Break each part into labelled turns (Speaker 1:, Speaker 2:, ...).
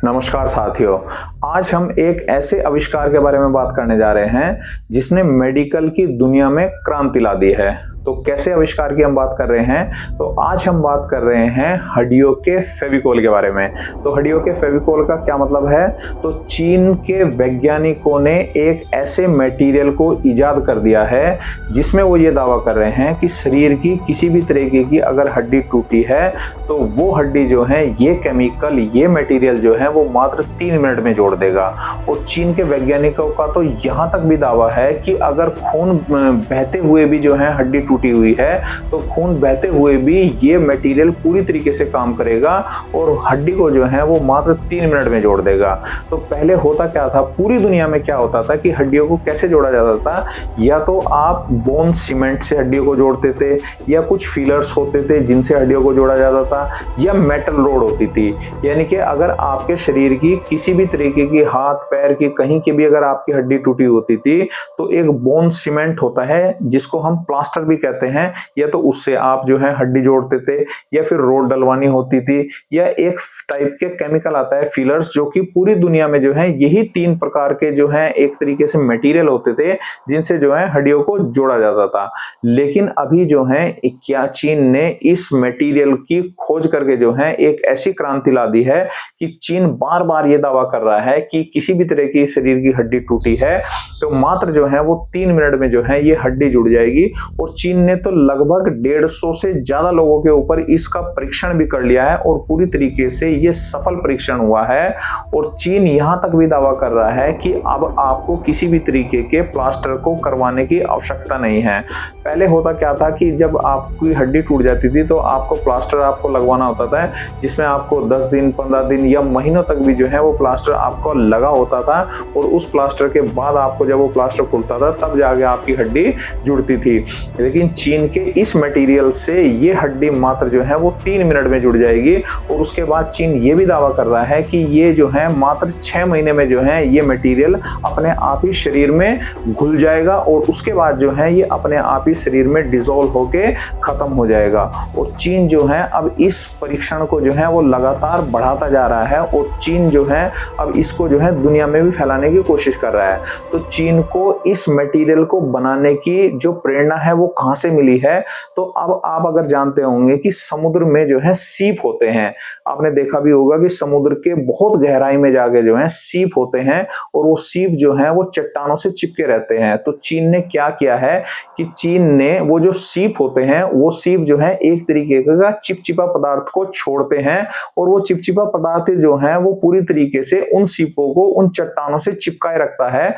Speaker 1: नमस्कार साथियों। आज हम एक ऐसे आविष्कार के बारे में बात करने जा रहे हैं जिसने मेडिकल की दुनिया में क्रांति ला दी है। तो कैसे आविष्कार की हम बात कर रहे हैं, तो आज हम बात कर रहे हैं हड्डियों के फेविकोल के बारे में। तो हड्डियों के फेविकोल का क्या मतलब है? तो चीन के वैज्ञानिकों ने एक ऐसे मटेरियल को इजाद कर दिया है जिसमें वो ये दावा कर रहे हैं कि शरीर की किसी भी तरीके की अगर हड्डी टूटी है तो वो हड्डी जो है, ये केमिकल, ये मटेरियल जो है वो मात्र 3 मिनट में जोड़ देगा। और चीन के वैज्ञानिकों का तो यहाँ तक भी दावा है कि अगर खून बहते हुए भी जो है हड्डी टूटी हुई है तो खून बहते हुए भी ये मटेरियल पूरी तरीके से काम करेगा और हड्डी को जो है वो मात्र 3 मिनट में जोड़ देगा। तो पहले होता क्या था, पूरी दुनिया में क्या होता था कि हड्डियों को कैसे जोड़ा जाता था? या तो आप बोन सीमेंट से हड्डियों को जोड़ते थे, या कुछ फिलर्स होते थे जिनसे हड्डियों को जोड़ा जाता था, या मेटल रोड होती थी। यानी कि अगर आपके शरीर की किसी भी तरीके की, हाथ पैर की, कहीं की भी अगर आपकी हड्डी टूटी होती थी तो एक बोन सीमेंट होता है जिसको हम प्लास्टर भी कहते हैं, या तो उससे आप जो है हड्डी जोड़ते थे, या फिर रोड डलवानी होती थी, या एक टाइप के केमिकल आता है फिलर्स, जो कि पूरी दुनिया में जो है यही 3 प्रकार के जो है एक तरीके से मटेरियल होते थे जिनसे जो है हड्डियों को जोड़ा जाता था। लेकिन अभी जो है क्या चीन ने इस मटेरियल की खोज करके जो है एक ऐसी क्रांति ला दी है कि चीन बार बार ये दावा कर रहा है कि किसी भी तरह की शरीर की हड्डी टूटी है तो मात्र जो है वो 3 मिनट में जो है ये हड्डी जुड़ जाएगी। और चीन ने तो लगभग 150 से ज्यादा लोगों के ऊपर इसका परीक्षण भी कर लिया है और पूरी तरीके से ये सफल परीक्षण हुआ है। और चीन यहां तक भी दावा कर रहा है कि अब आपको किसी भी तरीके के प्लास्टर को करवाने की आवश्यकता नहीं है। पहले होता क्या था कि जब आपकी हड्डी टूट जाती थी तो आपको प्लास्टर लगवाना होता था, जिसमें आपको 10 दिन, 15 दिन या महीनों तक भी जो है वो प्लास्टर आपको लगा होता था। और उस प्लास्टर के बाद आपको जब वो प्लास्टर खुलता था तब जाके आपकी हड्डी जुड़ती थी। लेकिन चीन के इस मटेरियल से ये हड्डी मात्र जो है वो 3 मिनट में जुड़ जाएगी। और उसके बाद चीन ये भी दावा कर रहा है कि ये जो है मात्र 6 महीने में जो है ये मटेरियल अपने आप ही शरीर में घुल जाएगा और उसके बाद जो है ये अपने आप ही शरीर में डिसॉल्व होके खत्म हो जाएगा। और चीन जो है अब इस परीक्षण को जो है वो लगातार बढ़ाता जा रहा है और चीन जो है अब इसको जो है दुनिया में भी फैलाने की कोशिश कर रहा है। तो चीन को इस मटेरियल को बनाने की जो प्रेरणा है वो कहां से मिली है? तो अब आप अगर जानते होंगे कि समुद्र में जो है सीप होते हैं, आपने देखा भी होगा कि समुद्र के बहुत गहराई में जाके जो है सीप होते हैं और वो सीप जो है वो चट्टानों से चिपके रहते हैं। तो चीन ने क्या किया है कि चीन ने वो जो सीप होते हैं, वो सीप जो है एक तरीके का चिपचिपा पदार्थ को छोड़ते हैं और वो चिपचिपा पदार्थ जो है वो पूरी तरीके से उन सीपों को उन चट्टानों से चिपकाए रखता है।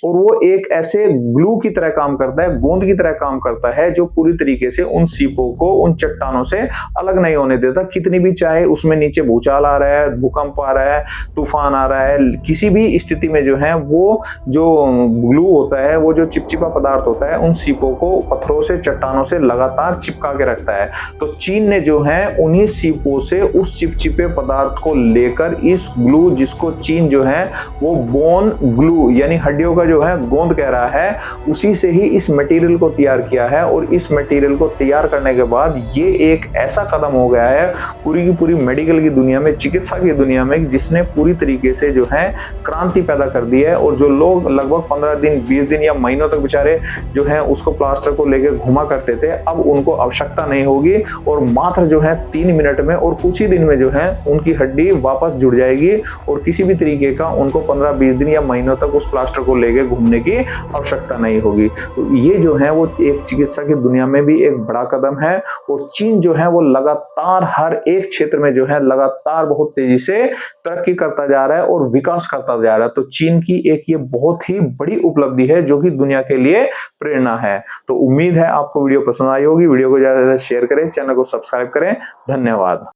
Speaker 1: और वो एक ऐसे ग्लू की तरह काम करता है, गोंद की तरह काम करता है, जो पूरी तरीके से उन सीपों को उन चट्टानों से अलग नहीं होने देता। कितनी भी चाहे उसमें नीचे भूचाल आ रहा है, भूकंप आ रहा है, तूफान आ रहा है, किसी भी स्थिति में जो है वो जो ग्लू होता है, वो जो चिपचिपा पदार्थ होता है, उन सीपों को पत्थरों से, चट्टानों से लगातार चिपका के रखता है। तो चीन ने जो है उन्हीं सीपों से उस चिपचिपे पदार्थ को लेकर इस ग्लू, जिसको चीन जो है वो बोन ग्लू यानी हड्डियों का जो है गोंद कह रहा है, उसी से ही इस मटेरियल को तैयार किया है। और इस मटेरियल को तैयार करने के बाद ये एक ऐसा कदम हो गया है पूरी की पूरी मेडिकल की दुनिया में, चिकित्सा की दुनिया में, जिसने पूरी तरीके से जो है क्रांति पैदा कर दी है। और जो लोग लगभग 15 दिन, 20 दिन या महीनों तक बेचारे जो है उसको प्लास्टर को लेकर घुमा करते थे, अब उनको आवश्यकता नहीं होगी और मात्र जो है 3 मिनट में और कुछ ही दिन में जो है उनकी हड्डी वापस जुड़ जाएगी और किसी भी तरीके का उनको 15-20 दिन या महीनों तक उस प्लास्टर को लेकर घूमने की आवश्यकता नहीं होगी। तो ये जो है वो एक चिकित्सा की दुनिया में भी एक बड़ा कदम है। और चीन जो है वो लगातार हर एक क्षेत्र में जो है लगातार बहुत तेजी से तरक्की करता जा रहा है और विकास करता जा रहा है। तो चीन की एक ये बहुत ही बड़ी उपलब्धि है जो कि दुनिया के लिए प्रेरणा है। तो उम्मीद है आपको वीडियो पसंद आई होगी। वीडियो को ज्यादा से ज्यादा शेयर करें, चैनल को सब्सक्राइब करें। धन्यवाद।